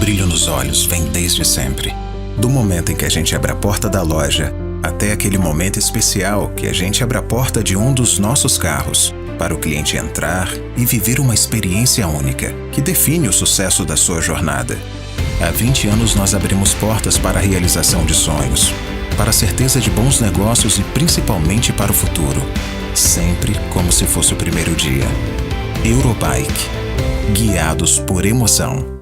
brilho nos olhos vem desde sempre. Do momento em que a gente abre a porta da loja, até aquele momento especial que a gente abre a porta de um dos nossos carros, para o cliente entrar e viver uma experiência única, que define o sucesso da sua jornada. Há 20 anos nós abrimos portas para a realização de sonhos, para a certeza de bons negócios e principalmente para o futuro. Sempre como se fosse o primeiro dia. Eurobike. Guiados por emoção.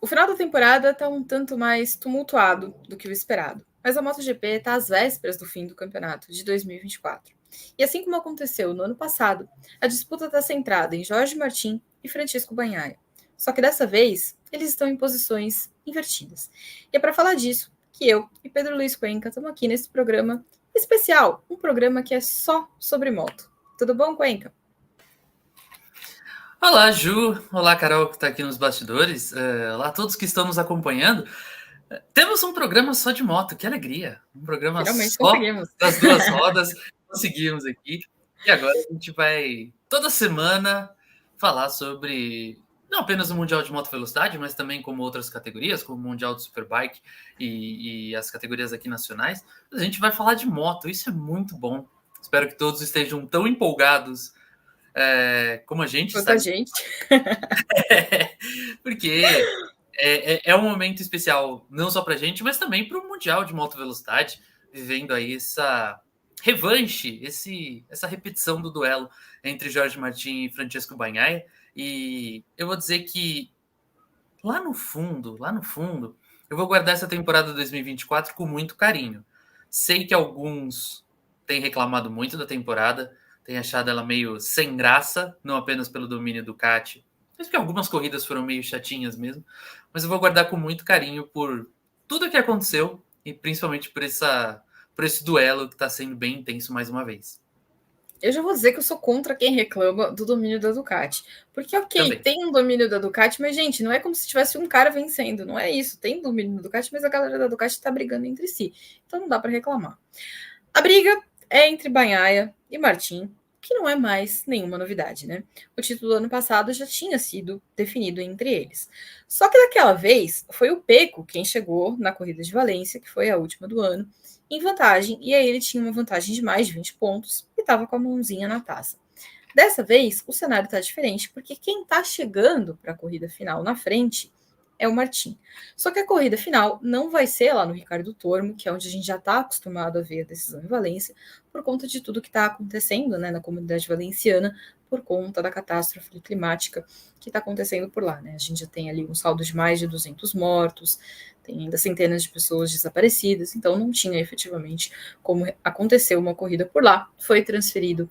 O final da temporada está um tanto mais tumultuado do que o esperado, mas a MotoGP está às vésperas do fim do campeonato de 2024. E assim como aconteceu no ano passado, a disputa está centrada em Jorge Martin e Francisco Bagnaia. Só que dessa vez, eles estão em posições invertidas. E é para falar disso que eu e Pedro Luiz Cuenca estamos aqui nesse programa especial, um programa que é só sobre moto. Tudo bom, Cuenca? Olá, Ju. Olá, Carol, que está aqui nos bastidores. Olá a todos que estão nos acompanhando. Temos um programa só de moto, que alegria. Um programa Finalmente só conseguimos. das duas rodas. Conseguimos aqui. E agora a gente vai, toda semana, falar sobre não apenas o Mundial de Moto Velocidade, mas também como outras categorias, como o Mundial de Superbike e as categorias aqui nacionais. A gente vai falar de moto, isso é muito bom. Espero que todos estejam tão empolgados como a gente Quanto a gente. Porque é um momento especial, não só para a gente, mas também para o Mundial de Moto Velocidade, vivendo aí essa revanche, essa repetição do duelo entre Jorge Martin e Francesco Bagnaia. E eu vou dizer que lá no fundo, eu vou guardar essa temporada 2024 com muito carinho. Sei que alguns têm reclamado muito da temporada, têm achado ela meio sem graça, não apenas pelo domínio do Ducati, mas porque algumas corridas foram meio chatinhas mesmo. Mas eu vou guardar com muito carinho por tudo que aconteceu e principalmente por esse duelo que está sendo bem intenso mais uma vez. Eu já vou dizer que eu sou contra quem reclama do domínio da Ducati. Porque, Também. tem um domínio da Ducati, mas, gente, não é como se tivesse um cara vencendo. Não é isso. Tem domínio da Ducati, mas a galera da Ducati está brigando entre si. Então não dá para reclamar. A briga é entre Bagnaia e Martin, que não é mais nenhuma novidade, né? O título do ano passado já tinha sido definido entre eles. Só que daquela vez foi o Pecco quem chegou na corrida de Valência, que foi a última do ano, em vantagem, e aí ele tinha uma vantagem de mais de 20 pontos e estava com a mãozinha na taça. Dessa vez, o cenário está diferente, porque quem está chegando para a corrida final na frente é o Martin. Só que a corrida final não vai ser lá no Ricardo Tormo, que é onde a gente já está acostumado a ver a decisão em Valência, por conta de tudo que está acontecendo, né, na comunidade valenciana, por conta da catástrofe climática que está acontecendo por lá, né? A gente já tem ali um saldo de mais de 200 mortos, tem ainda centenas de pessoas desaparecidas, então não tinha efetivamente como acontecer uma corrida por lá. Foi transferido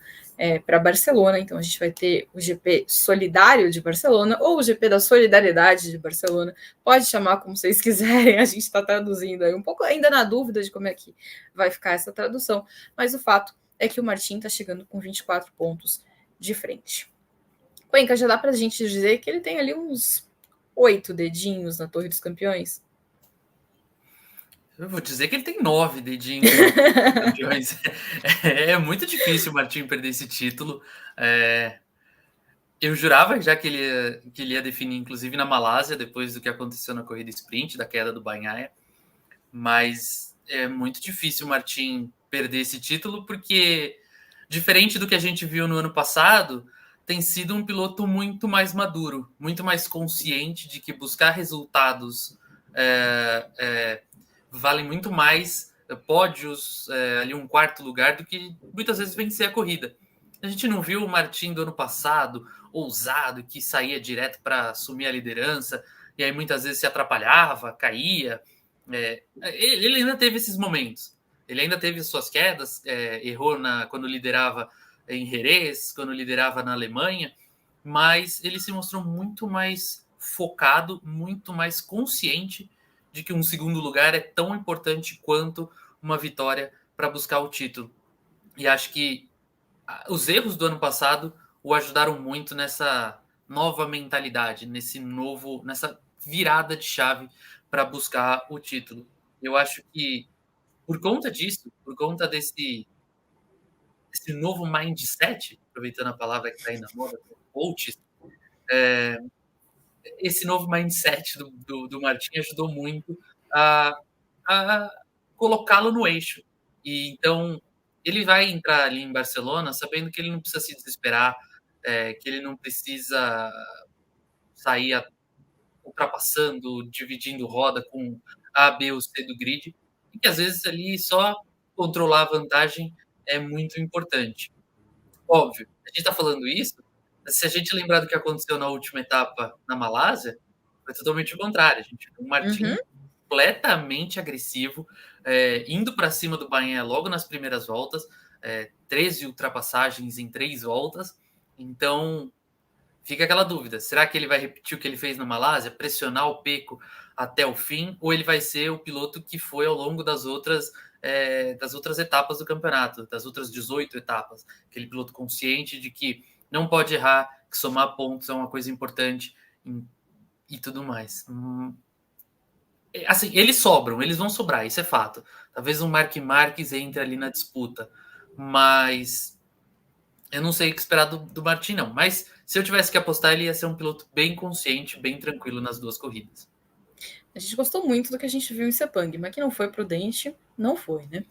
para Barcelona, então a gente vai ter o GP Solidário de Barcelona, ou o GP da Solidariedade de Barcelona, pode chamar como vocês quiserem, a gente está traduzindo aí um pouco, ainda na dúvida de como é que vai ficar essa tradução, mas o fato é que o Martin está chegando com 24 pontos de frente. Cuenca, já dá para a gente dizer que ele tem ali uns 8 dedinhos na Torre dos Campeões? Eu vou dizer que ele tem 9 dedinhos campeões. É muito difícil o Martin perder esse título. Eu jurava já que ele ia definir, inclusive na Malásia, depois do que aconteceu na corrida sprint, da queda do Bagnaia. Mas é muito difícil o Martin perder esse título, porque, diferente do que a gente viu no ano passado, tem sido um piloto muito mais maduro, muito mais consciente de que buscar resultados vale muito mais pódios, ali um quarto lugar, do que muitas vezes vencer a corrida. A gente não viu o Martin do ano passado ousado, que saía direto para assumir a liderança, e aí muitas vezes se atrapalhava, caía. Ele ainda teve esses momentos. Ele ainda teve suas quedas, errou quando liderava em Jerez, quando liderava na Alemanha, mas ele se mostrou muito mais focado, muito mais consciente de que um segundo lugar é tão importante quanto uma vitória para buscar o título. E acho que os erros do ano passado o ajudaram muito nessa nova mentalidade, nessa virada de chave para buscar o título. Eu acho que por conta disso, por conta desse novo mindset, aproveitando a palavra que está aí na moda, coaches, esse novo mindset do Martin ajudou muito a, a colocá-lo no eixo. E então ele vai entrar ali em Barcelona sabendo que ele não precisa se desesperar, que ele não precisa sair ultrapassando, dividindo roda com A, B ou C do grid, e que às vezes ali só controlar a vantagem é muito importante. Óbvio, a gente está falando isso, se a gente lembrar do que aconteceu na última etapa na Malásia, foi totalmente o contrário. A gente viu um Martin completamente agressivo, indo para cima do Bahrein logo nas primeiras voltas, 13 ultrapassagens em 3 voltas. Então, fica aquela dúvida, será que ele vai repetir o que ele fez na Malásia, pressionar o Pecco até o fim, ou ele vai ser o piloto que foi ao longo das outras etapas do campeonato, das outras 18 etapas, aquele piloto consciente de que não pode errar, que somar pontos é uma coisa importante e tudo mais. Assim, eles vão sobrar, isso é fato. Talvez um Marc Marquez entre ali na disputa, mas eu não sei o que esperar do Martin, não. Mas se eu tivesse que apostar, ele ia ser um piloto bem consciente, bem tranquilo nas 2 corridas. A gente gostou muito do que a gente viu em Sepang, mas que não foi prudente, não foi, né?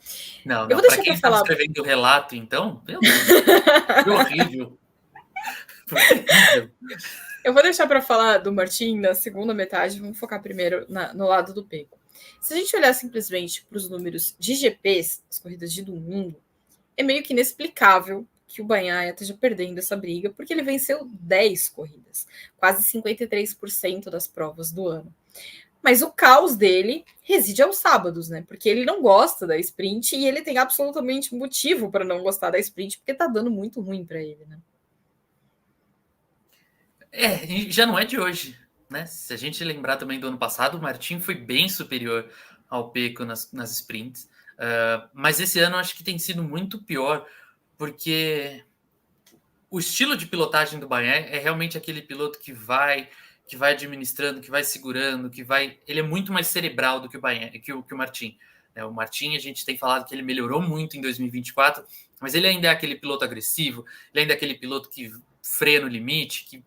Não. Para quem está escrevendo o relato, então, meu Deus, que horrível. Eu vou deixar para falar do Martin na segunda metade, vamos focar primeiro no lado do Pecco. Se a gente olhar simplesmente para os números de GPs, as corridas de domingo, é meio que inexplicável que o Bagnaia esteja perdendo essa briga, porque ele venceu 10 corridas, quase 53% das provas do ano. Mas o caos dele reside aos sábados, né? Porque ele não gosta da sprint e ele tem absolutamente motivo para não gostar da sprint, porque tá dando muito ruim para ele, né? Já não é de hoje, né? Se a gente lembrar também do ano passado, o Martin foi bem superior ao Pecco nas sprints. Mas esse ano eu acho que tem sido muito pior, porque o estilo de pilotagem do Bahrein é realmente aquele piloto que vai administrando, que vai segurando, ele é muito mais cerebral do que o Bahrein, que o Martin. O Martin, a gente tem falado que ele melhorou muito em 2024, mas ele ainda é aquele piloto agressivo, ele ainda é aquele piloto que freia no limite, que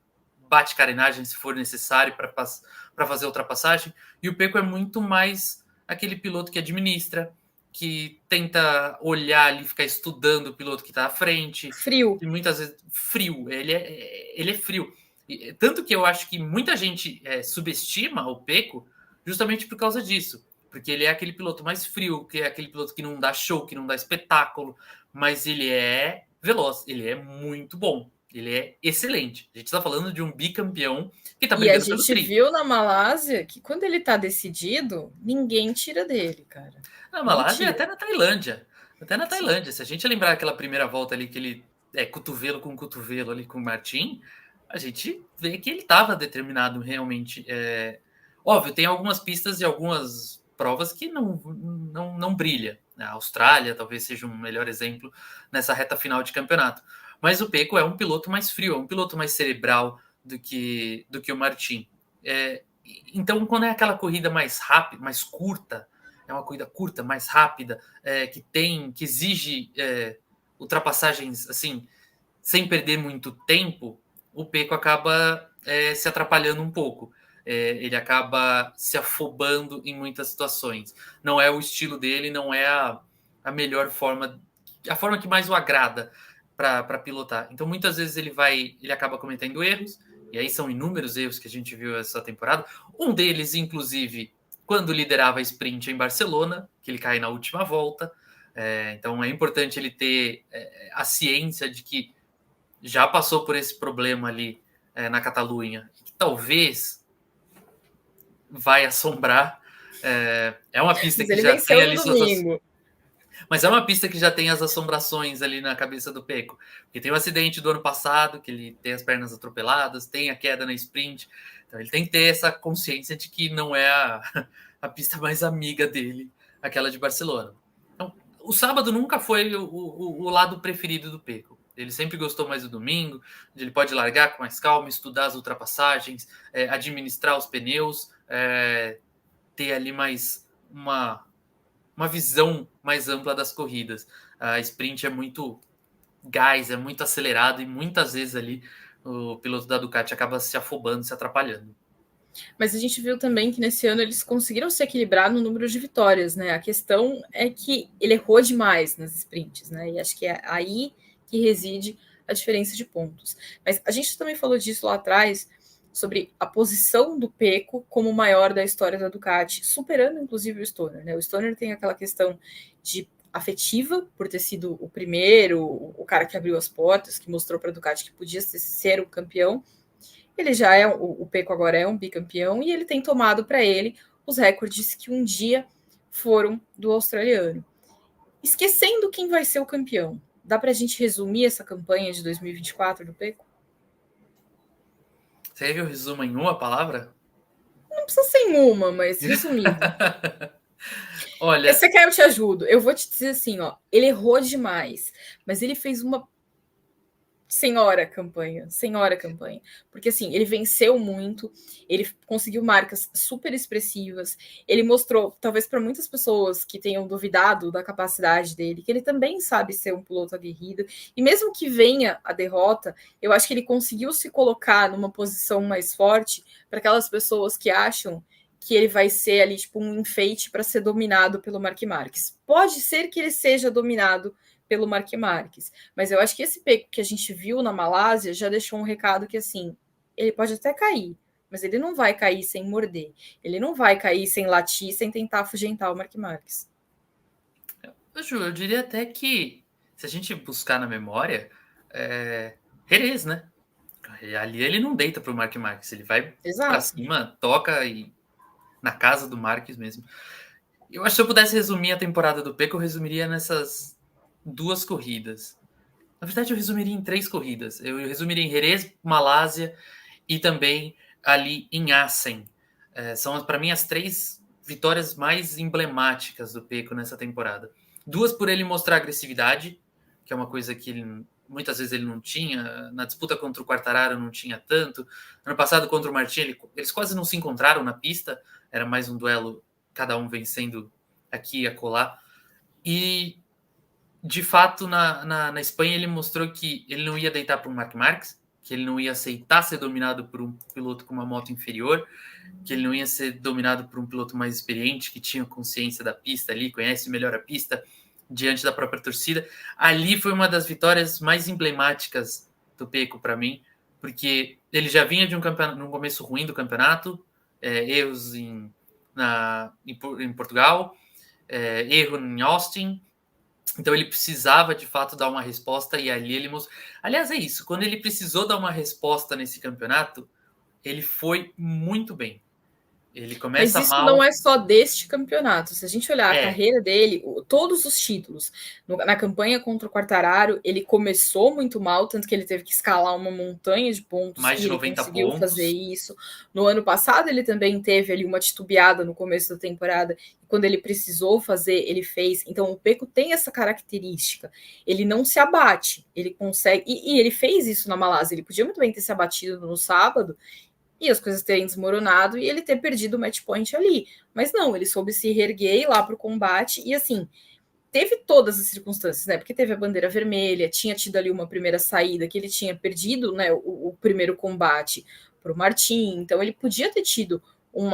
bate carenagem se for necessário para fazer ultrapassagem, e o Pecco é muito mais aquele piloto que administra, que tenta olhar ali, ficar estudando o piloto que está à frente. Frio. E muitas vezes frio, ele é frio. Tanto que eu acho que muita gente subestima o Pecco justamente por causa disso. Porque ele é aquele piloto mais frio, que é aquele piloto que não dá show, que não dá espetáculo, mas ele é veloz, ele é muito bom. Ele é excelente. A gente está falando de um bicampeão que está brigando pelo tri. E a gente viu na Malásia que quando ele está decidido, ninguém tira dele, cara. Na Malásia e até na Tailândia. Até na Tailândia. Se a gente lembrar aquela primeira volta ali que ele cotovelo com cotovelo ali com o Martin, a gente vê que ele estava determinado realmente. Óbvio, tem algumas pistas e algumas provas que não brilha. A Austrália talvez seja um melhor exemplo nessa reta final de campeonato. Mas o Pecco é um piloto mais frio, é um piloto mais cerebral do que o Martin. Então, quando é aquela corrida mais rápida, mais curta, é uma corrida curta, mais rápida, que exige ultrapassagens assim, sem perder muito tempo, o Pecco acaba se atrapalhando um pouco. Ele acaba se afobando em muitas situações. Não é o estilo dele, não é a melhor forma, a forma que mais o agrada para pilotar. Então, muitas vezes ele acaba cometendo erros, e aí são inúmeros erros que a gente viu essa temporada. Um deles, inclusive, quando liderava a sprint em Barcelona, que ele cai na última volta. Então, é importante ele ter a ciência de que já passou por esse problema ali na Catalunha, que talvez vai assombrar. É uma pista que já tem ali suas... Mas é uma pista que já tem as assombrações ali na cabeça do Pecco. Porque tem o acidente do ano passado, que ele tem as pernas atropeladas, tem a queda na sprint. Então ele tem que ter essa consciência de que não é a pista mais amiga dele, aquela de Barcelona. Então, o sábado nunca foi o lado preferido do Pecco. Ele sempre gostou mais do domingo, onde ele pode largar com mais calma, estudar as ultrapassagens, administrar os pneus, ter ali mais uma visão mais ampla das corridas. A sprint é muito gás, é muito acelerado e muitas vezes ali o piloto da Ducati acaba se afobando, se atrapalhando. Mas a gente viu também que nesse ano eles conseguiram se equilibrar no número de vitórias, né? A questão é que ele errou demais nas sprints, né? E acho que é aí que reside a diferença de pontos. Mas a gente também falou disso lá atrás, sobre a posição do Pecco como o maior da história da Ducati, superando inclusive o Stoner, né? O Stoner tem aquela questão de afetiva por ter sido o primeiro, o cara que abriu as portas, que mostrou para a Ducati que podia ser o campeão. Ele já é, o Pecco agora é um bicampeão e ele tem tomado para ele os recordes que um dia foram do australiano. Esquecendo quem vai ser o campeão, dá para a gente resumir essa campanha de 2024 do Pecco? Você viu o resumo em uma palavra? Não precisa ser em uma, mas resumido. Olha, Você quer, eu te ajudo. Eu vou te dizer assim, ó, ele errou demais, mas ele fez uma senhora campanha. Porque assim, ele venceu muito, ele conseguiu marcas super expressivas, ele mostrou, talvez para muitas pessoas que tenham duvidado da capacidade dele, que ele também sabe ser um piloto aguerrido, e mesmo que venha a derrota, eu acho que ele conseguiu se colocar numa posição mais forte para aquelas pessoas que acham que ele vai ser ali tipo um enfeite para ser dominado pelo Mark Marques. Pode ser que ele seja dominado pelo Mark Marques. Mas eu acho que esse Pecco que a gente viu na Malásia já deixou um recado que, assim, ele pode até cair, mas ele não vai cair sem morder. Ele não vai cair sem latir, sem tentar afugentar o Mark Marques. Ju, eu diria até que, se a gente buscar na memória, Jerez, né? Ali ele não deita pro Mark Marques, ele vai para cima, toca e na casa do Marques mesmo. Eu acho que se eu pudesse resumir a temporada do Pecco, eu resumiria nessas 2 corridas. Na verdade, eu resumiria em 3 corridas. Eu resumiria em Jerez, Malásia e também ali em Assen. São, para mim, as 3 vitórias mais emblemáticas do Pecco nessa temporada. 2 por ele mostrar agressividade, que é uma coisa que muitas vezes ele não tinha. Na disputa contra o Quartararo não tinha tanto. Ano passado, contra o Martin, eles quase não se encontraram na pista. Era mais um duelo, cada um vencendo aqui e acolá. E, de fato, na Espanha, ele mostrou que ele não ia deitar para o Marc Marques, que ele não ia aceitar ser dominado por um piloto com uma moto inferior, que ele não ia ser dominado por um piloto mais experiente, que tinha consciência da pista ali, conhece melhor a pista, diante da própria torcida. Ali foi uma das vitórias mais emblemáticas do Pecco para mim, porque ele já vinha de num começo ruim do campeonato, erros em Portugal, erro em Austin. Então ele precisava de fato dar uma resposta e ali ele mostrou. Aliás, é isso. Quando ele precisou dar uma resposta nesse campeonato, ele foi muito bem. Ele começa Mas isso mal. não é só deste campeonato. Se a gente olhar a carreira dele, todos os títulos, na campanha contra o Quartararo, ele começou muito mal, tanto que ele teve que escalar uma montanha de pontos. Mais de e ele 90 conseguiu pontos. fazer isso. No ano passado, ele também teve ali uma titubeada no começo da temporada. E quando ele precisou fazer, ele fez. Então, o Pecco tem essa característica. Ele não se abate. Ele consegue... E ele fez isso na Malásia. Ele podia muito bem ter se abatido no sábado e as coisas terem desmoronado e ele ter perdido o match point ali. Mas não, ele soube se reerguer lá para o combate e assim, teve todas as circunstâncias, né? Porque teve a bandeira vermelha, tinha tido ali uma primeira saída que ele tinha perdido, né, o primeiro combate para o Martin, então ele podia ter tido um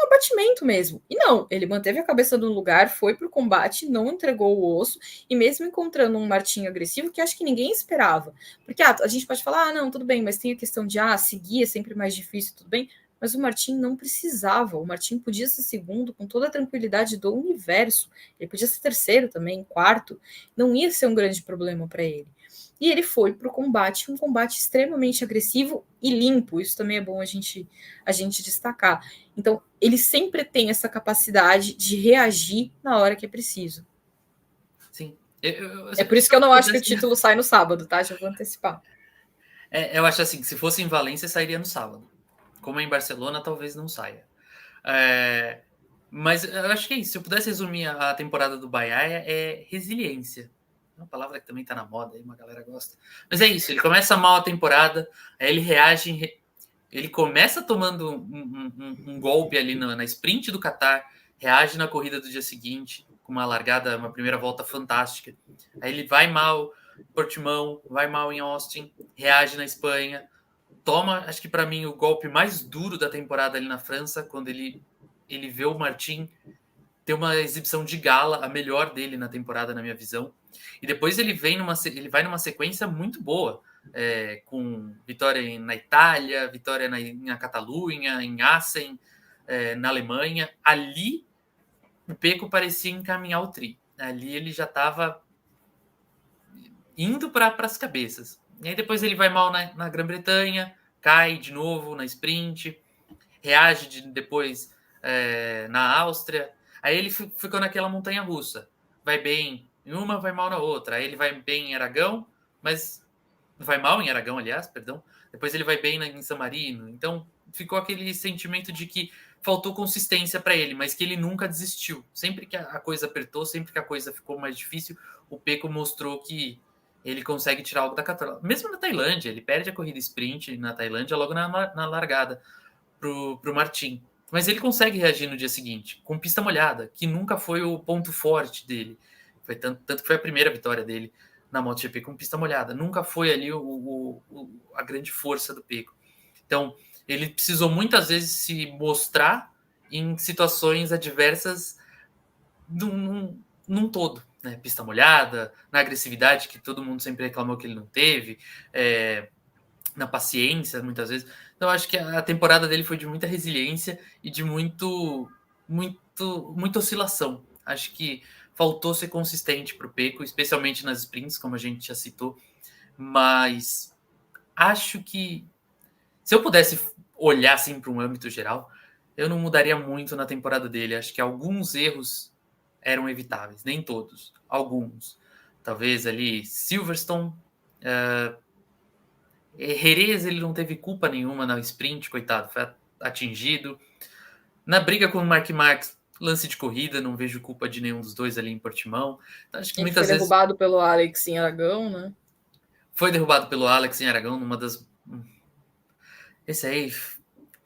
abatimento mesmo. E não, ele manteve a cabeça no lugar, foi pro combate, não entregou o osso, e mesmo encontrando um Martin agressivo, que acho que ninguém esperava. Porque a gente pode falar, não, tudo bem, mas tem a questão de, seguir é sempre mais difícil, tudo bem, mas o Martin não precisava, o Martin podia ser segundo com toda a tranquilidade do universo, ele podia ser terceiro também, quarto, não ia ser um grande problema para ele. E ele foi para o combate, um combate extremamente agressivo e limpo. Isso também é bom a gente destacar. Então, ele sempre tem essa capacidade de reagir na hora que é preciso. Sim. É por isso que eu não acho que o título sai no sábado, tá? Já vou antecipar. Eu acho assim, que se fosse em Valência, sairia no sábado. Como é em Barcelona, talvez não saia. Mas eu acho que é isso. Se eu pudesse resumir a temporada do Bagnaia, é resiliência. uma palavra que também está na moda, aí uma galera gosta. Mas é isso, ele começa mal a temporada, aí ele reage, ele começa tomando um golpe ali na sprint do Qatar, reage na corrida do dia seguinte, com uma largada, uma primeira volta fantástica. Aí ele vai mal em Portimão, vai mal em Austin, reage na Espanha, toma, acho que para mim, o golpe mais duro da temporada ali na França, quando ele vê o Martin ter uma exibição de gala, a melhor dele na temporada, na minha visão. E depois ele vai numa sequência muito boa, com vitória na Itália, vitória na Catalunha, em Assen, na Alemanha. Ali, o Pecco parecia encaminhar o tri. Ali ele já estava indo para as cabeças. E aí depois ele vai mal na Grã-Bretanha, cai de novo na sprint, reage depois na Áustria. Aí ele ficou naquela montanha russa. Vai bem em uma, vai mal na outra. Aí ele vai bem em Aragão, mas vai mal em Aragão, aliás, perdão. Depois ele vai bem em San Marino. Então ficou aquele sentimento de que faltou consistência para ele, mas que ele nunca desistiu. Sempre que a coisa apertou, sempre que a coisa ficou mais difícil, o Pecco mostrou que ele consegue tirar algo da catraca. Mesmo na Tailândia, ele perde a corrida sprint na Tailândia logo na largada pro Martin. Mas ele consegue reagir no dia seguinte, com pista molhada, que nunca foi o ponto forte dele. Foi tanto que foi a primeira vitória dele na MotoGP com pista molhada. Nunca foi ali a grande força do Pecco. Então, ele precisou muitas vezes se mostrar em situações adversas num todo. Né? Pista molhada, na agressividade, que todo mundo sempre reclamou que ele não teve, na paciência, muitas vezes. Então, acho que a temporada dele foi de muita resiliência e de muita oscilação. Acho que faltou ser consistente para o Pecco, especialmente nas sprints, como a gente já citou. Mas acho que se eu pudesse olhar assim para um âmbito geral, eu não mudaria muito na temporada dele. Acho que alguns erros eram evitáveis, nem todos, alguns. Talvez ali Silverstone, Jerez, ele não teve culpa nenhuma na sprint, coitado, foi atingido. Na briga com o Mark Marques, lance de corrida, não vejo culpa de nenhum dos dois ali em Portimão. Então, acho que Ele muitas foi vezes derrubado pelo Alex em Aragão, né? foi derrubado pelo Alex em Aragão, numa das... Esse aí...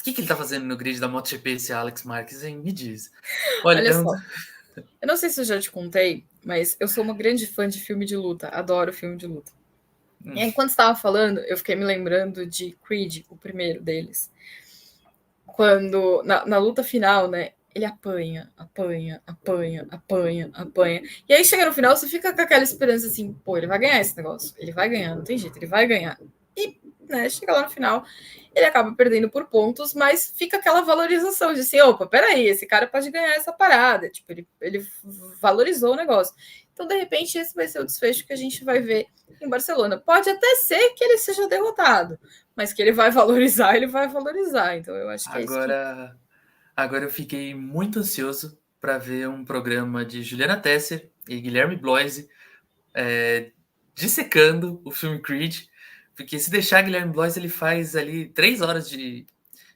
O que ele tá fazendo no grid da MotoGP, esse Alex Marques, hein? Me diz. Olha só, eu não sei se eu já te contei, mas eu sou uma grande fã de filme de luta, adoro filme de luta. E aí, quando você estava falando, eu fiquei me lembrando de Creed, o primeiro deles. Quando, na luta final, né, ele apanha. E aí chega no final, você fica com aquela esperança assim, pô, ele vai ganhar esse negócio. Ele vai ganhar, não tem jeito, ele vai ganhar. E, né, chega lá no final, ele acaba perdendo por pontos, mas fica aquela valorização de assim, opa, peraí, esse cara pode ganhar essa parada. Tipo, ele valorizou o negócio. Então, de repente, esse vai ser o desfecho que a gente vai ver em Barcelona. Pode até ser que ele seja derrotado, mas que ele vai valorizar, ele vai valorizar. Então, eu acho que é isso. Agora eu fiquei muito ansioso para ver um programa de Juliana Tesser e Guilherme Bloise dissecando o filme Creed, porque se deixar Guilherme Bloise, ele faz ali 3 horas de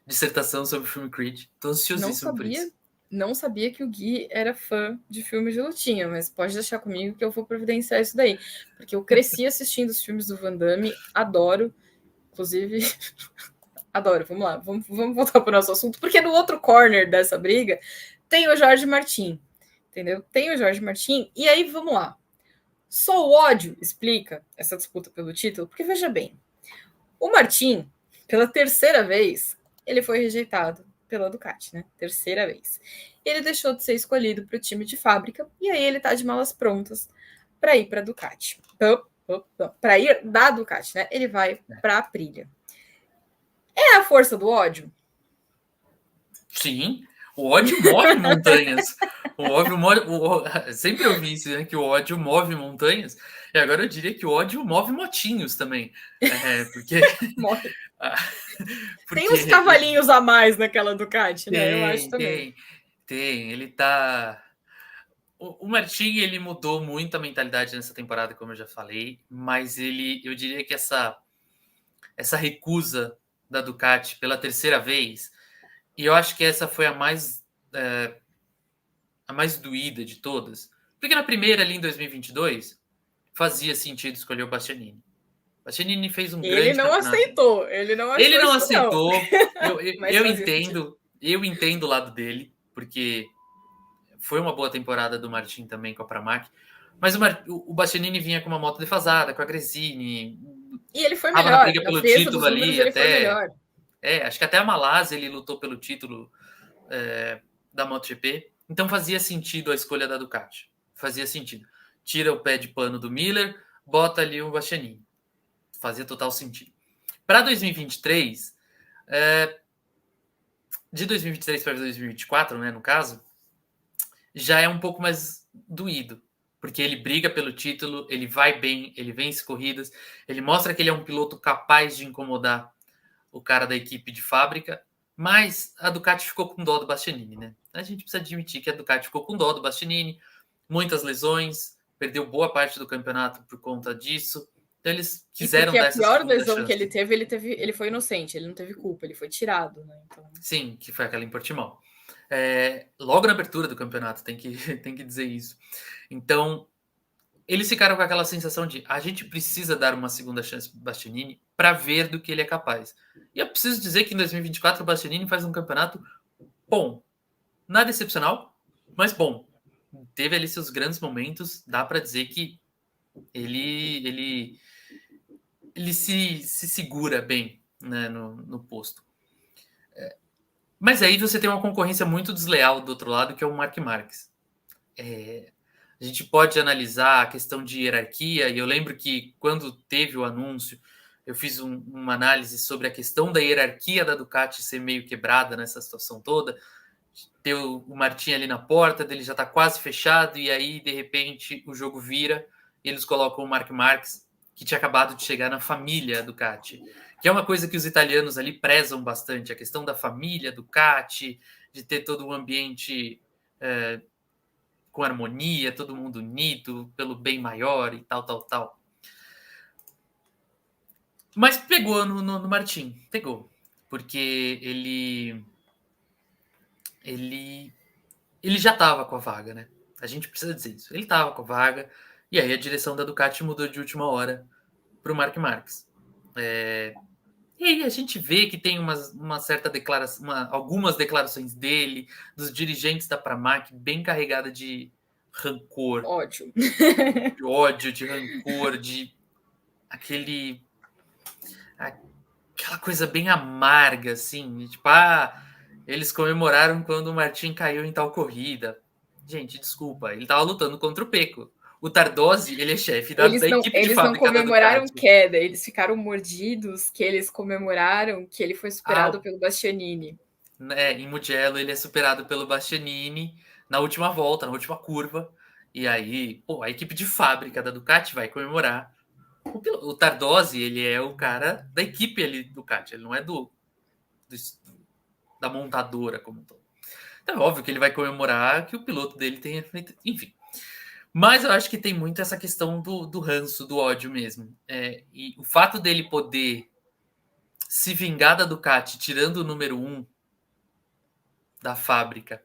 dissertação sobre o filme Creed. Tô ansiosíssimo por isso. Não sabia que o Gui era fã de filmes de lutinha, mas pode deixar comigo que eu vou providenciar isso daí. Porque eu cresci assistindo os filmes do Van Damme, adoro. Inclusive, adoro. Vamos lá, vamos voltar para o nosso assunto. Porque no outro corner dessa briga tem o Jorge Martin, entendeu? Tem o Jorge Martin. E aí, vamos lá. Só o ódio explica essa disputa pelo título? Porque, veja bem, o Martin, pela terceira vez, ele foi rejeitado pela Ducati, né? Terceira vez. Ele deixou de ser escolhido para o time de fábrica e aí ele tá de malas prontas para ir para a Ducati. Para ir da Ducati, né? Ele vai para a Aprilia. É a força do ódio? Sim, o ódio move montanhas. Sempre ouvi isso, né? Que o ódio move montanhas. E agora eu diria que o ódio move motinhos também. Porque... Tem uns cavalinhos a mais naquela Ducati, né? Eu acho também. Tem. Ele tá... O Martin, ele mudou muito a mentalidade nessa temporada, como eu já falei. Mas eu diria que essa recusa da Ducati pela terceira vez... E eu acho que essa foi a mais doída de todas. Porque na primeira, ali em 2022, fazia sentido escolher o Bastianini. O Bastianini fez um Ele grande não campeonato. aceitou, ele não achou Ele não isso, não. aceitou. Mas Eu fazia sentido. entendo. Eu entendo o lado dele, porque foi uma boa temporada do Martin também com a Pramac. Mas o Bastianini vinha com uma moto defasada, com a Gresini. E ele foi Tava na melhor. briga Na pelo frieza dos título números, ali ele foi até. melhor. Acho que até a Malásia ele lutou pelo título da MotoGP. Então fazia sentido a escolha da Ducati. Fazia sentido. Tira o pé de pano do Miller, bota ali o Bastianini. Fazia total sentido. Para 2023, de 2023 para 2024, né, no caso, já é um pouco mais doído. Porque ele briga pelo título, ele vai bem, ele vence corridas, ele mostra que ele é um piloto capaz de incomodar o cara da equipe de fábrica, mas a Ducati ficou com dó do Bastianini, né? A gente precisa admitir que a Ducati ficou com dó do Bastianini, muitas lesões, perdeu boa parte do campeonato por conta disso. Então eles quiseram dar essa pior segunda lesão chance. que ele foi inocente, ele não teve culpa, ele foi tirado, né? Então... Sim, que foi aquela em Portimão. Logo na abertura do campeonato, tem que dizer isso. Então, eles ficaram com aquela sensação de a gente precisa dar uma segunda chance para o Bastianini para ver do que ele é capaz. E eu preciso dizer que em 2024 o Bastianini faz um campeonato bom. Nada excepcional, mas bom. Teve ali seus grandes momentos, dá para dizer que ele se segura bem, né, no posto. Mas aí você tem uma concorrência muito desleal do outro lado, que é o Marc Marques. A gente pode analisar a questão de hierarquia, e eu lembro que quando teve o anúncio, eu fiz uma análise sobre a questão da hierarquia da Ducati ser meio quebrada nessa situação toda. Ter o Martin ali na porta, dele já está quase fechado, e aí, de repente, o jogo vira, e eles colocam o Marc Marques, que tinha acabado de chegar na família Ducati, que é uma coisa que os italianos ali prezam bastante, a questão da família Ducati, de ter todo um ambiente com harmonia, todo mundo unido, pelo bem maior e tal. Mas pegou no Martin, pegou, porque ele já estava com a vaga, né? A gente precisa dizer isso. Ele estava com a vaga, e aí a direção da Ducati mudou de última hora para o Marc Marques. E aí a gente vê que tem uma certa declaração, algumas declarações dele, dos dirigentes da Pramac, bem carregada de rancor. Ódio. De ódio, de rancor, de aquela coisa bem amarga, assim. Tipo, eles comemoraram quando o Martin caiu em tal corrida. Gente, desculpa, ele tava lutando contra o Peco. O Tardosi, ele é chefe da equipe de Eles não fábrica da comemoraram Ducati. queda, eles ficaram mordidos que eles comemoraram que ele foi superado pelo Bastianini. Em Mugello, ele é superado pelo Bastianini na última volta, na última curva. E aí, a equipe de fábrica da Ducati vai comemorar. O Tardosi, ele é o cara da equipe ali do Ducati, ele não é da montadora como um todo. Então, é óbvio que ele vai comemorar que o piloto dele tenha feito. Enfim. Mas eu acho que tem muito essa questão do ranço, do ódio mesmo. E o fato dele poder se vingar da Ducati, tirando o número 1 da fábrica,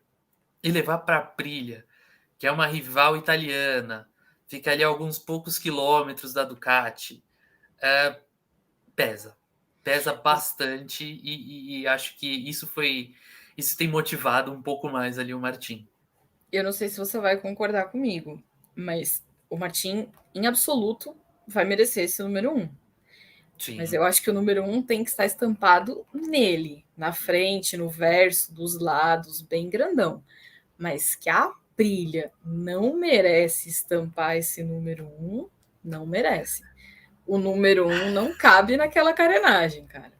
e levar para a Aprilia, que é uma rival italiana, fica ali a alguns poucos quilômetros da Ducati, pesa bastante, e acho que isso tem motivado um pouco mais ali o Martin. Eu não sei se você vai concordar comigo, mas o Martin, em absoluto, vai merecer esse número 1. Sim. Mas eu acho que o número 1 tem que estar estampado nele, na frente, no verso, dos lados, bem grandão. Mas que a Aprilia não merece estampar esse número 1, não merece. O número 1 não cabe naquela carenagem, cara.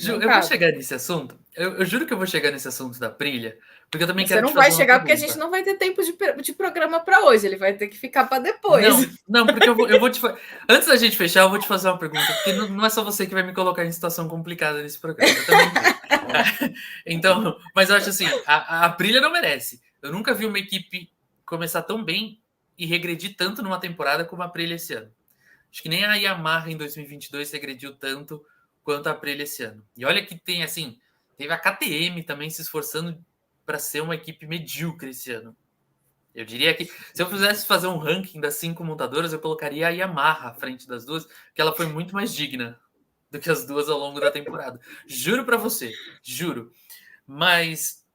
Eu vou chegar nesse assunto. Eu juro que eu vou chegar nesse assunto da Aprilia, porque eu também Você quero não te fazer vai chegar uma porque a pergunta. gente não vai ter tempo de programa para hoje. Ele vai ter que ficar para depois. Não, porque eu vou te antes da gente fechar, eu vou te fazer uma pergunta, porque não é só você que vai me colocar em situação complicada nesse programa. Eu também então, mas eu acho assim, a Aprilia não merece. Eu nunca vi uma equipe começar tão bem e regredir tanto numa temporada como a Aprilia esse ano. Acho que nem a Yamaha em 2022 regrediu tanto quanto a Aprilia esse ano. E olha que tem, assim, teve a KTM também se esforçando para ser uma equipe medíocre esse ano. Eu diria que se eu quisesse fazer um ranking das 5 montadoras, eu colocaria a Yamaha à frente das duas, porque ela foi muito mais digna do que as duas ao longo da temporada. Juro para você, juro. Mas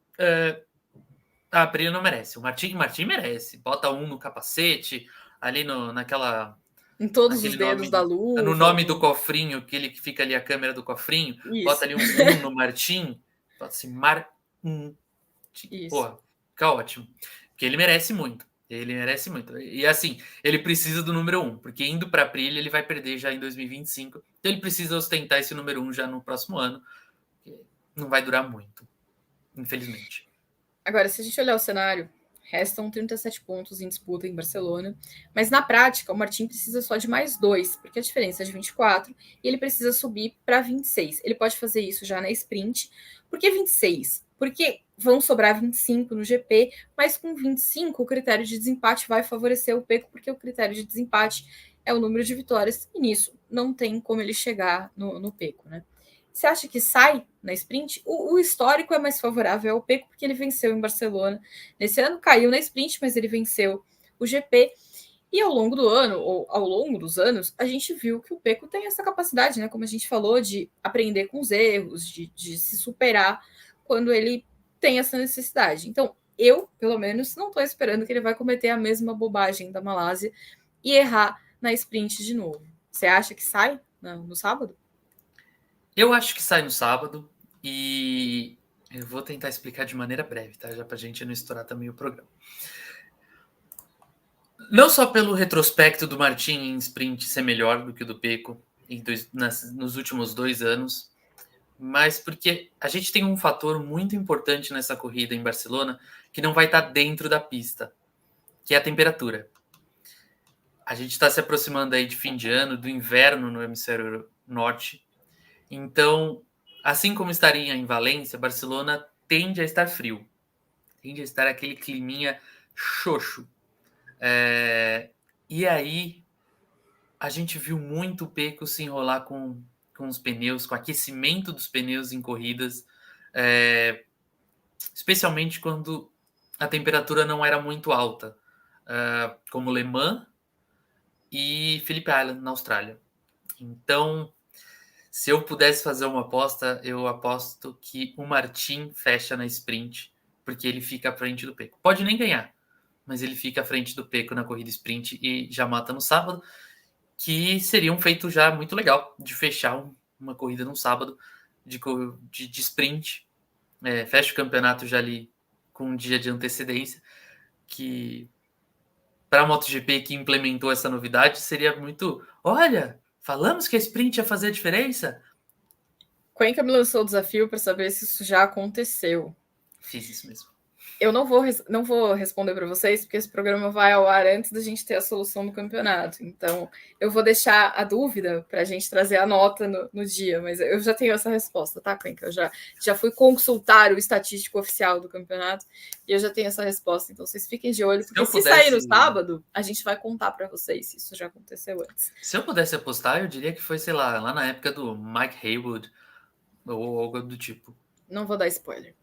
a Aprilia não merece. O Martin merece. Bota um no capacete, ali naquela... Em todos os aquele dedos nome, da luva. no nome do cofrinho, que fica ali a câmera do cofrinho. Isso. Bota ali um no Martin. Bota assim, Isso. Pô, fica ótimo. Porque ele merece muito. Ele merece muito. E assim, ele precisa do número 1, porque indo para a Aprilia ele vai perder já em 2025. Então ele precisa ostentar esse número 1 já no próximo ano. Não vai durar muito, infelizmente. Agora, se a gente olhar o cenário, restam 37 pontos em disputa em Barcelona, mas na prática o Martin precisa só de mais 2, porque a diferença é de 24 e ele precisa subir para 26. Ele pode fazer isso já na sprint. Por que 26? Porque vão sobrar 25 no GP, mas com 25 o critério de desempate vai favorecer o Pecco, porque o critério de desempate é o número de vitórias, e nisso não tem como ele chegar no Pecco, né? Você acha que sai na sprint? O histórico é mais favorável ao Pecco, porque ele venceu em Barcelona. Nesse ano caiu na sprint, mas ele venceu o GP. E ao longo do ano, ou ao longo dos anos, a gente viu que o Pecco tem essa capacidade, né? Como a gente falou, de aprender com os erros, de se superar quando ele tem essa necessidade. Então, eu, pelo menos, não estou esperando que ele vai cometer a mesma bobagem da Malásia e errar na sprint de novo. Você acha que sai no sábado? Eu acho que sai no sábado e eu vou tentar explicar de maneira breve, tá? Já pra gente não estourar também o programa. Não só pelo retrospecto do Martin em sprint ser melhor do que o do Pecco nos últimos 2 anos, mas porque a gente tem um fator muito importante nessa corrida em Barcelona que não vai estar dentro da pista, que é a temperatura. A gente está se aproximando aí de fim de ano, do inverno no hemisfério norte. Então, assim como estaria em Valência, Barcelona tende a estar frio. Tende a estar aquele climinha xoxo. E aí, a gente viu muito o Pecco se enrolar com os pneus, com o aquecimento dos pneus em corridas, especialmente quando a temperatura não era muito alta, como Le Mans e Phillip Island, na Austrália. Então, se eu pudesse fazer uma aposta, eu aposto que o Martin fecha na sprint, porque ele fica à frente do Pecco. Pode nem ganhar, mas ele fica à frente do Pecco na corrida sprint e já mata no sábado, que seria um feito já muito legal de fechar uma corrida no sábado de sprint. Fecha o campeonato já ali com um dia de antecedência, que para a MotoGP que implementou essa novidade seria muito... Olha, falamos que a sprint ia fazer a diferença? Cuenca me lançou o desafio para saber se isso já aconteceu. Fiz isso mesmo. Eu não vou responder para vocês, porque esse programa vai ao ar antes da gente ter a solução do campeonato. Então, eu vou deixar a dúvida para a gente trazer a nota no dia, mas eu já tenho essa resposta, tá, Cuenca? Eu já fui consultar o estatístico oficial do campeonato e eu já tenho essa resposta. Então, vocês fiquem de olho, porque se sair no sábado, a gente vai contar para vocês se isso já aconteceu antes. Se eu pudesse apostar, eu diria que foi, sei lá na época do Mike Haywood ou algo do tipo. Não vou dar spoiler.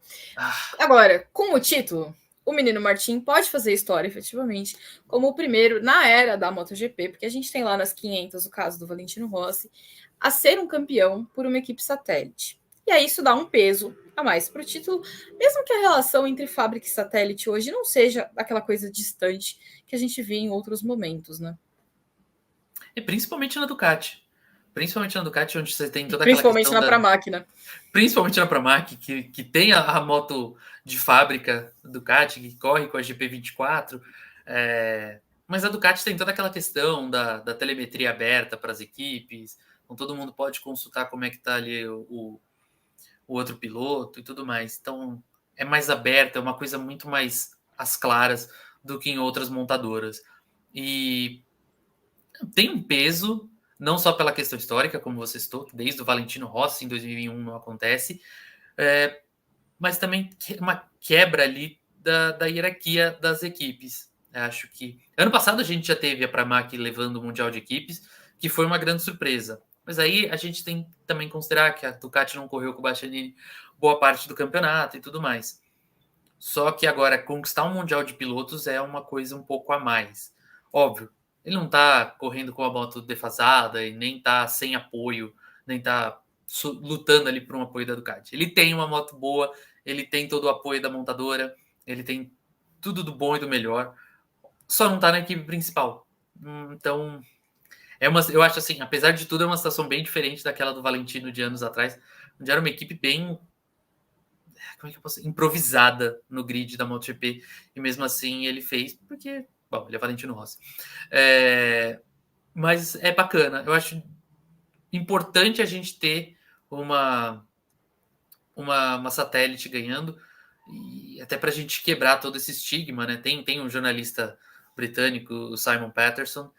Agora, com o título, o menino Martin pode fazer história, efetivamente, como o primeiro na era da MotoGP, porque a gente tem lá nas 500 o caso do Valentino Rossi, a ser um campeão por uma equipe satélite. E aí isso dá um peso a mais para o título, mesmo que a relação entre fábrica e satélite hoje não seja aquela coisa distante que a gente via em outros momentos, né? E principalmente na Ducati. Principalmente na Ducati, onde você tem toda aquela Principalmente na Pramac, né? Principalmente na Pramac, que tem a moto de fábrica Ducati, que corre com a GP24. Mas a Ducati tem toda aquela questão da telemetria aberta para as equipes. Então todo mundo pode consultar como é que está ali o outro piloto e tudo mais. Então é mais aberta, é uma coisa muito mais às claras do que em outras montadoras. E tem um peso... Não só pela questão histórica, como você citou, que desde o Valentino Rossi em 2021 não acontece, mas também uma quebra ali da hierarquia das equipes. Eu acho que... Ano passado a gente já teve a Pramac levando o Mundial de Equipes, que foi uma grande surpresa. Mas aí a gente tem que também considerar que a Ducati não correu com o Bastianini boa parte do campeonato e tudo mais. Só que agora conquistar um Mundial de Pilotos é uma coisa um pouco a mais. Óbvio, ele não tá correndo com a moto defasada e nem tá sem apoio, nem tá lutando ali por um apoio da Ducati. Ele tem uma moto boa, ele tem todo o apoio da montadora, ele tem tudo do bom e do melhor, só não tá na equipe principal. Então, eu acho assim, apesar de tudo, é uma situação bem diferente daquela do Valentino de anos atrás, onde era uma equipe bem, como é que eu posso dizer, improvisada no grid da MotoGP, e mesmo assim ele fez, porque, bom, ele é Valentino Rossi. Mas é bacana, eu acho importante a gente ter uma satélite ganhando, e até para a gente quebrar todo esse estigma, né? Tem um jornalista britânico, o Simon Patterson,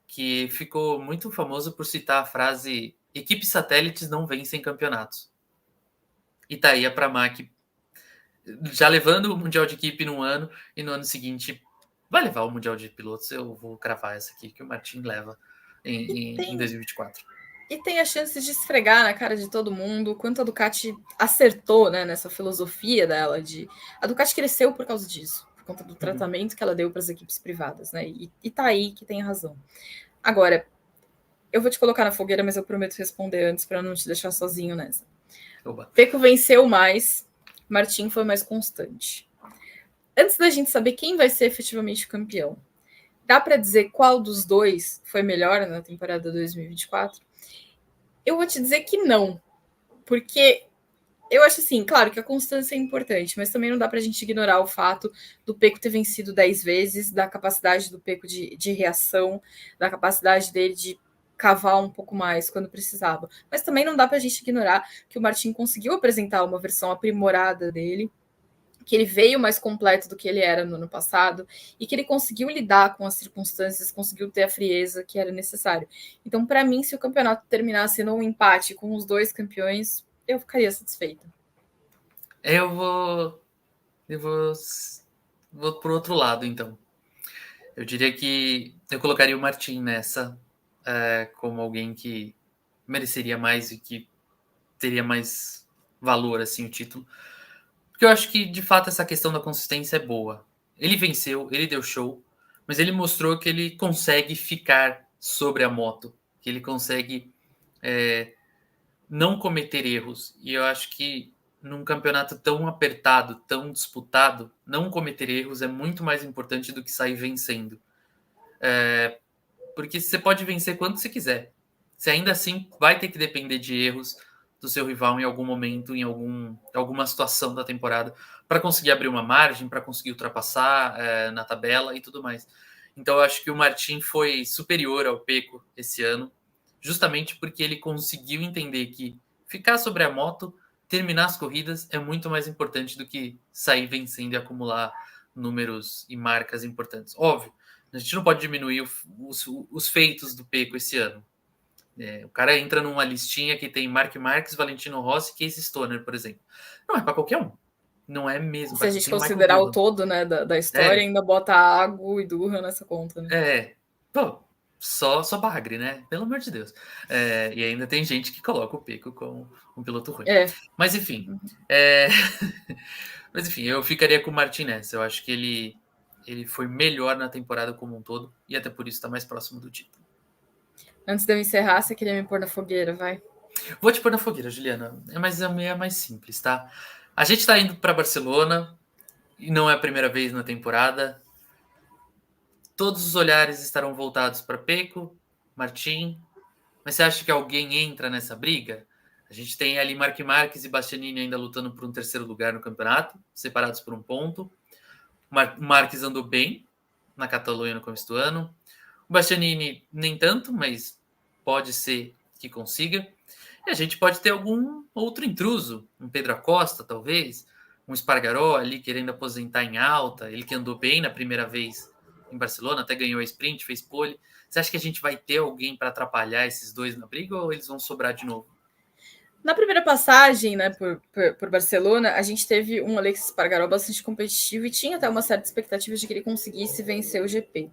que ficou muito famoso por citar a frase: equipes satélites não vencem campeonatos. E tá aí a Pramac já levando o Mundial de Equipe num ano, e no ano seguinte vai levar o Mundial de Pilotos. Eu vou cravar essa aqui, que o Martin leva em 2024. E tem a chance de esfregar na cara de todo mundo quanto a Ducati acertou, né, nessa filosofia dela. A Ducati cresceu por causa disso, por conta do tratamento que ela deu para as equipes privadas, né? E tá aí que tem razão. Agora, eu vou te colocar na fogueira, mas eu prometo responder antes para não te deixar sozinho nessa. Oba. Pecco venceu mais, Martin foi mais constante. Antes da gente saber quem vai ser efetivamente o campeão, dá para dizer qual dos dois foi melhor na temporada 2024? Eu vou te dizer que não, porque eu acho assim, claro que a constância é importante, mas também não dá para a gente ignorar o fato do Pecco ter vencido 10 vezes, da capacidade do Pecco de reação, da capacidade dele de cavar um pouco mais quando precisava. Mas também não dá para a gente ignorar que o Martin conseguiu apresentar uma versão aprimorada dele, que ele veio mais completo do que ele era no ano passado, e que ele conseguiu lidar com as circunstâncias, conseguiu ter a frieza que era necessário. Então, para mim, se o campeonato terminasse num empate com os dois campeões, eu ficaria satisfeita. Eu vou pro outro lado, então. Eu diria que eu colocaria o Martin nessa, como alguém que mereceria mais e que teria mais valor, assim, o título. Porque eu acho que, de fato, essa questão da consistência é boa. Ele venceu, ele deu show, mas ele mostrou que ele consegue ficar sobre a moto, que ele consegue não cometer erros. E eu acho que num campeonato tão apertado, tão disputado, não cometer erros é muito mais importante do que sair vencendo. Porque você pode vencer quanto você quiser. Você ainda assim vai ter que depender de erros do seu rival em algum momento, em alguma situação da temporada, para conseguir abrir uma margem, para conseguir ultrapassar na tabela e tudo mais. Então eu acho que o Martin foi superior ao Pecco esse ano, justamente porque ele conseguiu entender que ficar sobre a moto, terminar as corridas, é muito mais importante do que sair vencendo e acumular números e marcas importantes. Óbvio, a gente não pode diminuir os feitos do Pecco esse ano. O cara entra numa listinha que tem Marc Marques, Valentino Rossi e Casey Stoner, por exemplo. Não é para qualquer um. Não é mesmo. Se a gente considerar o todo, né, da história, ainda bota Agu e Durra nessa conta, né? Pô, só bagre, né? Pelo amor de Deus. E ainda tem gente que coloca o Pecco como um piloto ruim. Mas enfim. Mas enfim, eu ficaria com o Martin nessa. Eu acho que ele foi melhor na temporada como um todo e até por isso está mais próximo do título. Antes de eu encerrar, você queria me pôr na fogueira, vai? Vou te pôr na fogueira, Juliana. Mas é mais simples, tá? A gente está indo para Barcelona e não é a primeira vez na temporada. Todos os olhares estarão voltados para Pecco, Martin. Mas você acha que alguém entra nessa briga? A gente tem ali Marc Marques e Bastianini ainda lutando por um terceiro lugar no campeonato, separados por um ponto. O Marques andou bem na Catalunha no começo do ano. O Bastianini nem tanto, mas pode ser que consiga. E a gente pode ter algum outro intruso, um Pedro Acosta, talvez, um Espargaró ali querendo aposentar em alta, ele que andou bem na primeira vez em Barcelona, até ganhou a sprint, fez pole. Você acha que a gente vai ter alguém para atrapalhar esses dois na briga ou eles vão sobrar de novo? Na primeira passagem, né, por Barcelona, a gente teve um Aleix Espargaró bastante competitivo e tinha até uma certa expectativa de que ele conseguisse vencer o GP.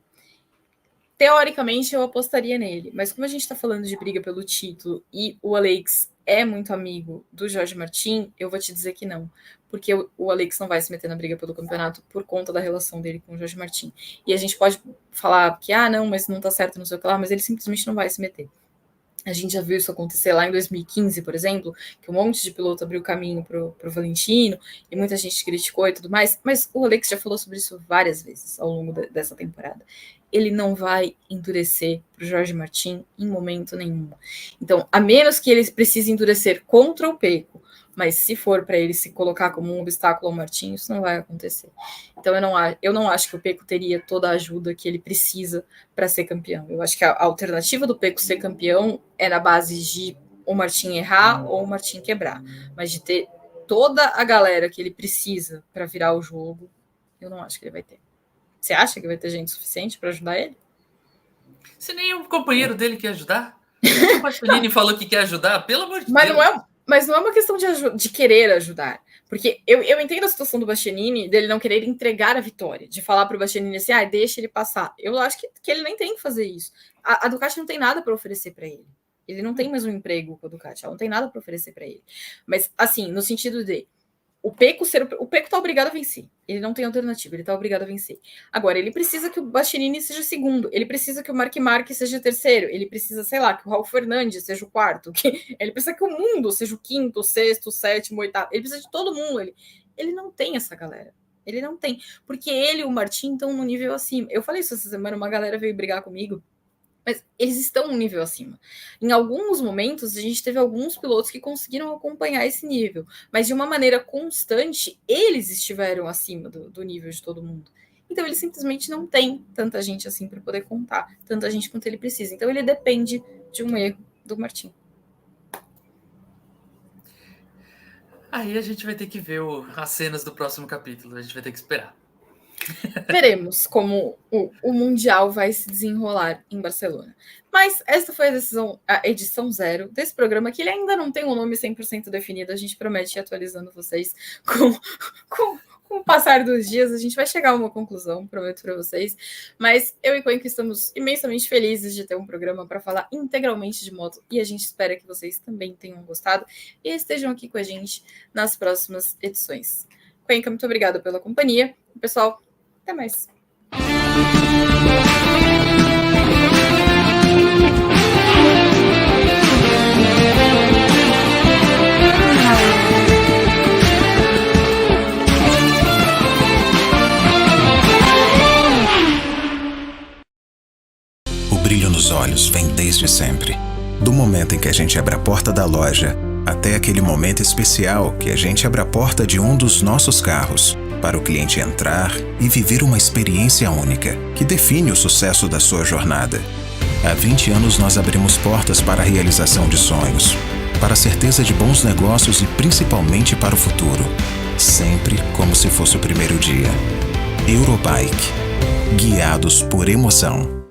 teoricamente eu apostaria nele, mas como a gente tá falando de briga pelo título e o Alex é muito amigo do Jorge Martin, eu vou te dizer que não, porque o Alex não vai se meter na briga pelo campeonato por conta da relação dele com o Jorge Martin. E a gente pode falar que, não, mas não tá certo, não sei o que lá, mas ele simplesmente não vai se meter. A gente já viu isso acontecer lá em 2015, por exemplo, que um monte de piloto abriu caminho pro Valentino e muita gente criticou e tudo mais, mas o Alex já falou sobre isso várias vezes ao longo dessa temporada. Ele não vai endurecer pro Jorge Martin em momento nenhum. Então, a menos que ele precise endurecer contra o Pecco, mas se for para ele se colocar como um obstáculo ao Martin, isso não vai acontecer. Então eu não acho que o Pecco teria toda a ajuda que ele precisa para ser campeão. Eu acho que a alternativa do Pecco ser campeão é na base de o Martin errar ou o Martin quebrar. Mas de ter toda a galera que ele precisa para virar o jogo, eu não acho que ele vai ter. Você acha que vai ter gente suficiente para ajudar ele? Se nem o companheiro dele quer ajudar? O Bastianini falou que quer ajudar, pelo amor de Deus. Mas não é uma questão de querer ajudar. Porque eu entendo a situação do Bastianini, dele não querer entregar a vitória, de falar para o Bastianini assim, deixa ele passar. Eu acho que ele nem tem que fazer isso. A Ducati não tem nada para oferecer para ele. Ele não tem mais um emprego com a Ducati, ela não tem nada para oferecer para ele. Mas, assim, no sentido de o Pecco tá obrigado a vencer. Ele não tem alternativa, ele tá obrigado a vencer. Agora, ele precisa que o Bastianini seja segundo, ele precisa que o Marc Marquez seja terceiro, ele precisa, sei lá, que o Raul Fernandes seja o quarto, ele precisa que o mundo seja o quinto, o sexto, o sétimo, o oitavo, ele precisa de todo mundo. Ele não tem essa galera. Ele não tem. Porque ele e o Martin estão no nível acima. Eu falei isso essa semana, uma galera veio brigar comigo. Mas eles estão um nível acima. Em alguns momentos, a gente teve alguns pilotos que conseguiram acompanhar esse nível, mas de uma maneira constante, eles estiveram acima do nível de todo mundo. Então, ele simplesmente não tem tanta gente assim para poder contar, tanta gente quanto ele precisa. Então, ele depende de um erro do Martin. Aí a gente vai ter que ver as cenas do próximo capítulo, a gente vai ter que esperar. Veremos como o Mundial vai se desenrolar em Barcelona. Mas essa foi a edição 0 desse programa, que ele ainda não tem um nome 100% definido. A gente promete ir atualizando vocês com o passar dos dias. A gente vai chegar a uma conclusão, prometo para vocês. Mas eu e Cuenca estamos imensamente felizes de ter um programa para falar integralmente de moto. E a gente espera que vocês também tenham gostado e estejam aqui com a gente nas próximas edições. Cuenca, muito obrigada pela companhia. Pessoal, até mais. O brilho nos olhos vem desde sempre. Do momento em que a gente abre a porta da loja, até aquele momento especial que a gente abre a porta de um dos nossos carros, para o cliente entrar e viver uma experiência única, que define o sucesso da sua jornada. Há 20 anos nós abrimos portas para a realização de sonhos, para a certeza de bons negócios e principalmente para o futuro. Sempre como se fosse o primeiro dia. Eurobike. Guiados por emoção.